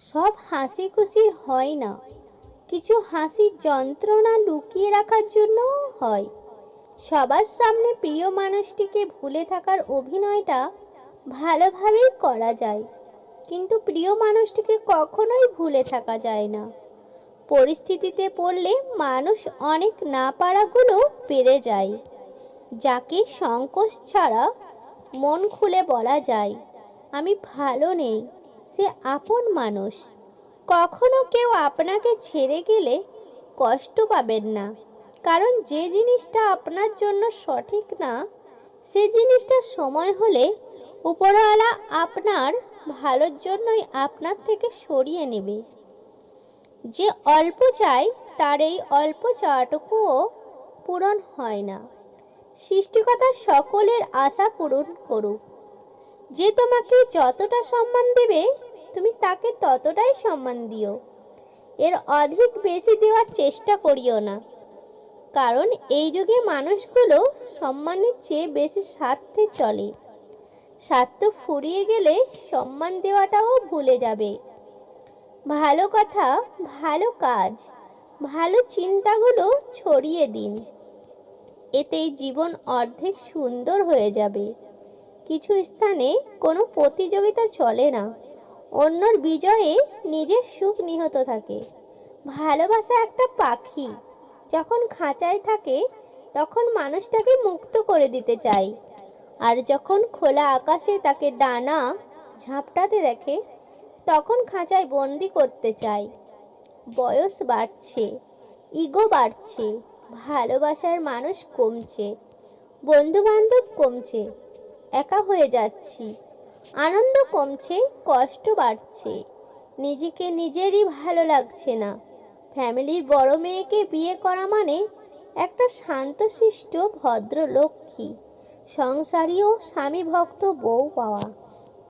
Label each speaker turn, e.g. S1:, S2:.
S1: সব হাসি খুশির হয় না, কিছু হাসির যন্ত্রণা লুকিয়ে রাখার জন্যও হয়। সবার সামনে প্রিয় মানুষটিকে ভুলে থাকার অভিনয়টা ভালোভাবেই করা যায়, কিন্তু প্রিয় মানুষটিকে কখনোই ভুলে থাকা যায় না। পরিস্থিতিতে পড়লে মানুষ অনেক না পারাগুলো বেড়ে যায়, যাকে সংকোচ ছাড়া মন খুলে বলা যায় আমি ভালো নেই, সে আপন মানুষ। কখনো কেউ আপনাকে ছেড়ে গেলে কষ্ট পাবেন না, কারণ যে জিনিসটা আপনার জন্য সঠিক না, সে জিনিসটা সময় হলে উপরওয়ালা আপনার ভালোর জন্যই আপনার থেকে সরিয়ে নেবে। যে অল্প চায় তার এই অল্প চাওয়াটুকুও পূরণ হয় না। সৃষ্টিকর্তা সকলের আশা পূরণ করুক। যে তোমাকে যতটা সম্মান দেবে তুমি তাকে ততটাই সম্মান দিও, এর অধিক বেশি দেওয়ার চেষ্টা করিও না, কারণ এই যুগে মানুষগুলো সম্মানের চেয়ে বেশি স্বার্থে চলে। স্বার্থ ফুরিয়ে গেলে সম্মান দেওয়াটাও ভুলে যাবে। ভালো কথা, ভালো কাজ, ভালো চিন্তাগুলো ছড়িয়ে দিন, এতেই জীবন অর্ধেক সুন্দর হয়ে যাবে। কিছু স্থানে কোনো প্রতিযোগিতা চলে না, অন্যর বিজয়ে নিজের সুখ নিহত থাকে। ভালোবাসা একটা পাখি, যখন খাঁচায় থাকে তখন মানুষ তাকে মুক্ত করে দিতে চায়, আর যখন খোলা আকাশে তাকে ডানা ঝাপটাতে দেখে তখন খাঁচায় বন্দি করতে চায়। বয়স বাড়ছে, ইগো বাড়ছে, ভালোবাসার মানুষ কমছে, বন্ধু বান্ধব কমছে, একা হয়ে যাচ্ছি, আনন্দ কমছে, কষ্ট বাড়ছে, নিজেকে নিজেরই ভালো লাগছে না। ফ্যামিলির বড় মেয়েকে বিয়ে করা মানে একটা শান্তশিষ্ট ভদ্রলক্ষ্মী সংসারী ও স্বামী ভক্ত বউ পাওয়া।